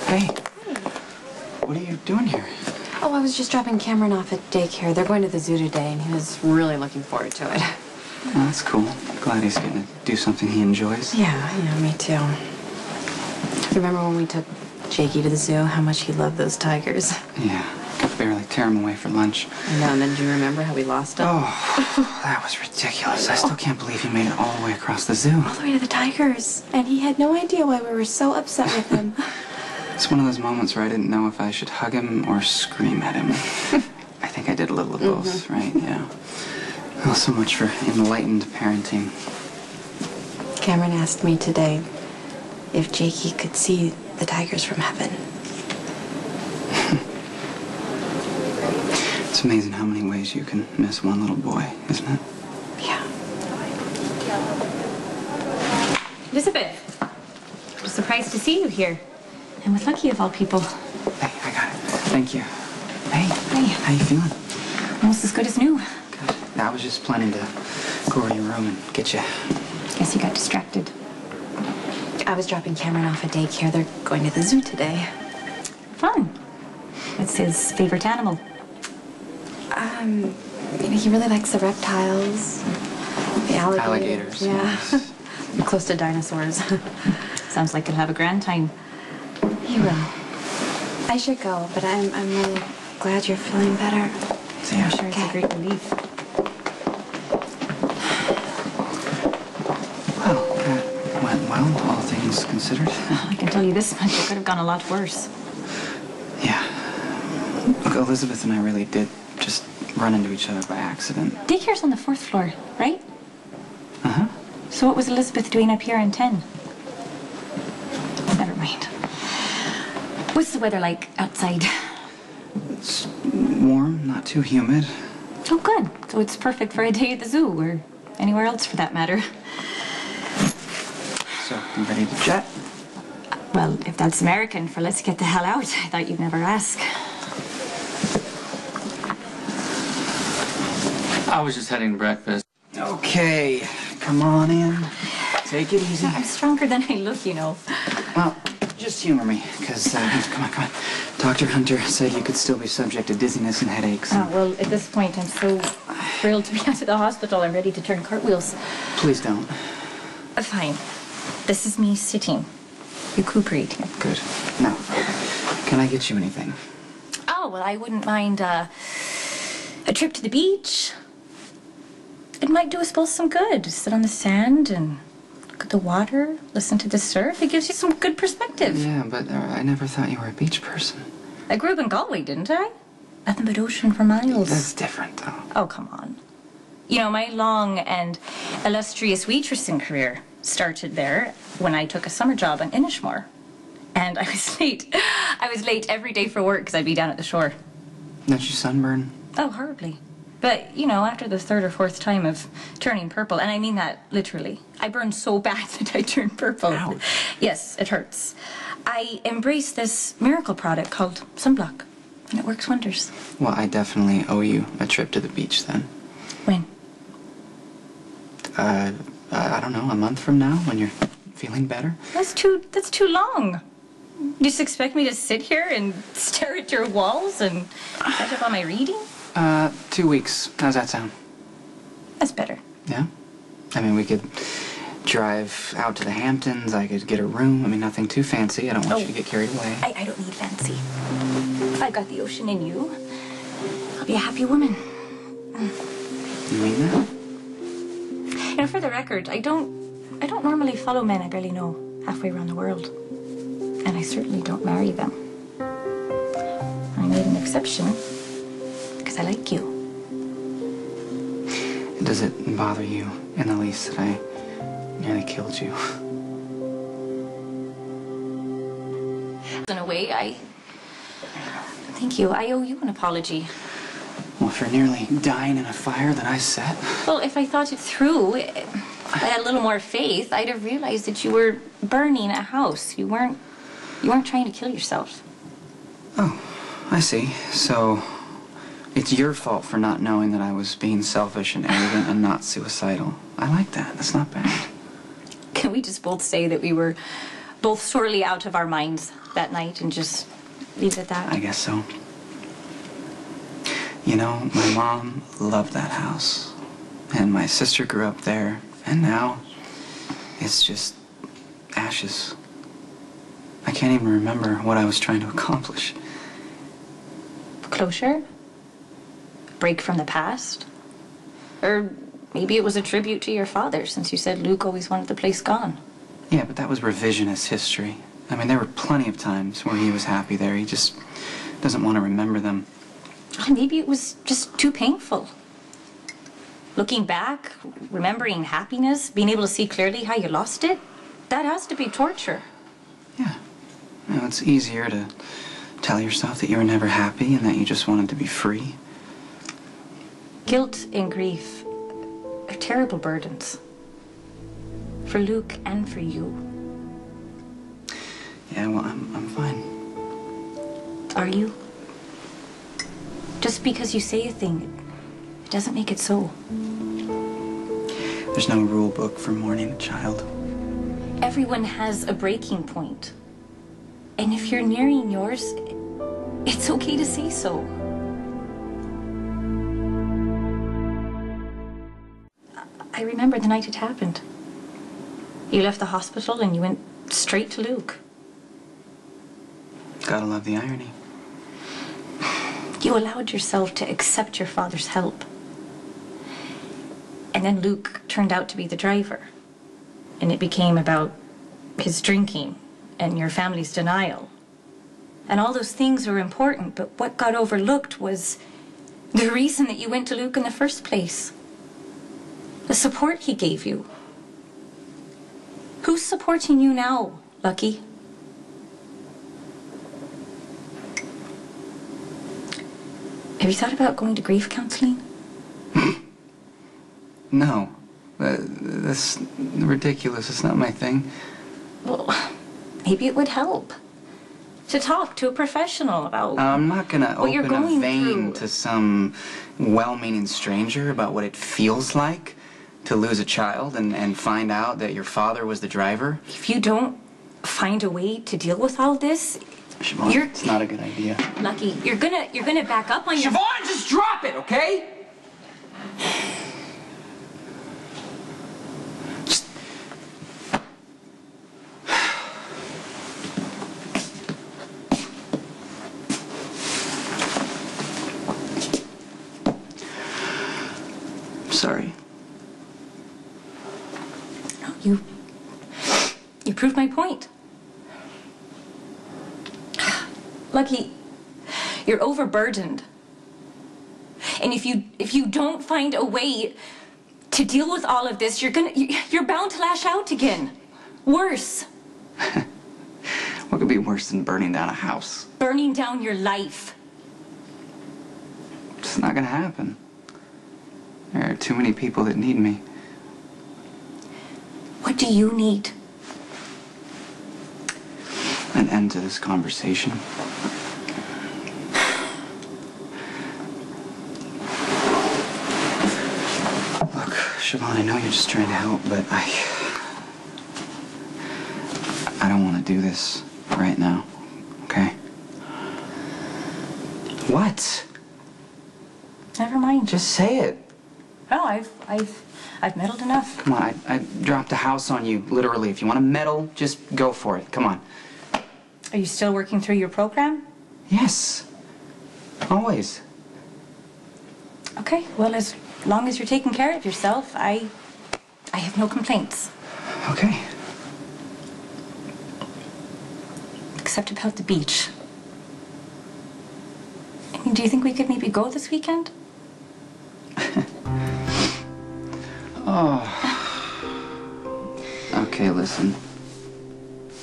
Hey, what are you doing here? Oh, I was just dropping Cameron off at daycare. They're going to the zoo today, and he was really looking forward to it. Oh, that's cool. Glad he's getting to do something he enjoys. Yeah, me too. Remember when we took Jakey to the zoo, how much he loved those tigers? Yeah, could barely tear him away for lunch. I know, and then do you remember how we lost him? Oh, that was ridiculous. I still can't believe he made it all the way across the zoo. All the way to the tigers. And he had no idea why we were so upset with him. It's one of those moments where I didn't know if I should hug him or scream at him. I think I did a little of both, right? Yeah. Well, so much for enlightened parenting. Cameron asked me today if Jakey could see the tigers from heaven. It's amazing how many ways you can miss one little boy, isn't it? Yeah. Elizabeth, I'm surprised to see you here. And with Lucky of all people. Hey, I got it. Thank you. Hey. Hey. How you feeling? Almost as good as new. Good. I was just planning to go over to your room and get you. Guess you got distracted. I was dropping Cameron off at daycare. They're going to the zoo today. Fun. What's his favorite animal? He really likes the reptiles, the Alligators. Yeah. Yes. I'm close to dinosaurs. Sounds like he'll have a grand time. He will. I should go, but I'm really glad you're feeling better. See ya. I'm sure it's a great relief. Well, that went well, all things considered. I can tell you this much, it could have gone a lot worse. Yeah. Look, Elizabeth and I really did just run into each other by accident. Daycare's on the 4th floor, right? Uh-huh. So what was Elizabeth doing up here on 10? Never mind. What's the weather like outside? It's warm, not too humid. Oh, good. So it's perfect for a day at the zoo, or anywhere else for that matter. So, you ready to jet? Well, if that's American for let's get the hell out, I thought you'd never ask. I was just heading to breakfast. Okay, come on in. Take it easy. I'm stronger than I look, you know. Well, just humor me, because, come on. Dr. Hunter said you could still be subject to dizziness and headaches. Oh, well, at this point, I'm so thrilled to be out of the hospital. I'm ready to turn cartwheels. Please don't. Fine. This is me sitting, recuperating. Good. Now, can I get you anything? Oh, well, I wouldn't mind a trip to the beach. It might do us both some good. Sit on the sand and look at the water, listen to the surf. It gives you some good perspective. Yeah, but I never thought you were a beach person. I grew up in Galway, didn't I? Nothing but ocean for miles. That's different, though. Oh, come on. You know, my long and illustrious waitressing career started there when I took a summer job in Inishmore. And I was late. I was late every day for work because I'd be down at the shore. Don't you sunburn? Oh, horribly. But, you know, after the 3rd or 4th time of turning purple, and I mean that literally, I burned so bad that I turned purple. Ouch. Yes, it hurts. I embraced this miracle product called sunblock, and it works wonders. Well, I definitely owe you a trip to the beach then. When? I don't know, a month from now when you're feeling better? That's too long. You just expect me to sit here and stare at your walls and catch up on my reading? 2 weeks. How's that sound? That's better. Yeah? I mean, we could drive out to the Hamptons. I could get a room. I mean, nothing too fancy. I don't want you to get carried away. I don't need fancy. I've got the ocean in you. I'll be a happy woman. You mean that? You know, for the record, I don't normally follow men I barely know halfway around the world. And I certainly don't marry them. I made an exception because I like you. Does it bother you in the least that I nearly killed you? In a way, thank you. I owe you an apology. Well, for nearly dying in a fire that I set? Well, if I thought it through, if I had a little more faith, I'd have realized that you were burning a house. You weren't trying to kill yourself. Oh, I see. So, it's your fault for not knowing that I was being selfish and arrogant and not suicidal. I like that. That's not bad. Can we just both say that we were both sorely out of our minds that night and just leave it at that? I guess so. You know, my mom loved that house. And my sister grew up there. And now, it's just ashes. I can't even remember what I was trying to accomplish. Closure? Break from the past? Or maybe it was a tribute to your father, since you said Luke always wanted the place gone. Yeah, but that was revisionist history. I mean, there were plenty of times where he was happy there. He just doesn't want to remember them. Maybe it was just too painful. Looking back, remembering happiness, being able to see clearly how you lost it, that has to be torture. Yeah. You know, it's easier to tell yourself that you were never happy and that you just wanted to be free. Guilt and grief are terrible burdens. For Luke and for you. Yeah, well, I'm fine. Are you? Just because you say a thing, it doesn't make it so. There's no rule book for mourning a child. Everyone has a breaking point. And if you're nearing yours, it's okay to say so. I remember the night it happened. You left the hospital and you went straight to Luke. Gotta love the irony. You allowed yourself to accept your father's help. And then Luke turned out to be the driver. And it became about his drinking and your family's denial. And all those things were important, but what got overlooked was the reason that you went to Luke in the first place. The support he gave you. Who's supporting you now, Lucky? Have you thought about going to grief counseling? No. That's ridiculous. It's not my thing. Well, maybe it would help. To talk to a professional about I'm not gonna what you're open a going vein through. to some well-meaning stranger about what it feels like to lose a child and find out that your father was the driver. If you don't find a way to deal with all this, Siobhan, it's not a good idea. Lucky, you're gonna back up on your... Siobhan, just drop it, okay? Just... Sorry. You proved my point. Lucky, you're overburdened. And if you don't find a way to deal with all of this, you're bound to lash out again. Worse. What could be worse than burning down a house? Burning down your life. It's not gonna happen. There are too many people that need me. What do you need? An end to this conversation. Look, Siobhan, I know you're just trying to help, but I don't want to do this right now, okay? What? Never mind. Just say it. Oh, I've meddled enough. Come on, I dropped a house on you, literally. If you want to meddle, just go for it. Come on. Are you still working through your program? Yes. Always. Okay, well, as long as you're taking care of yourself, I have no complaints. Okay. Except about the beach. I mean, do you think we could maybe go this weekend? Oh. Okay, listen.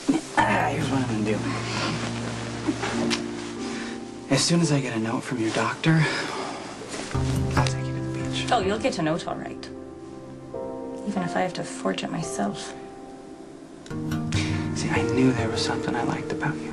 Here's what I'm gonna do. As soon as I get a note from your doctor, I'll take you to the beach. Oh, you'll get a note all right. Even if I have to forge it myself. See, I knew there was something I liked about you.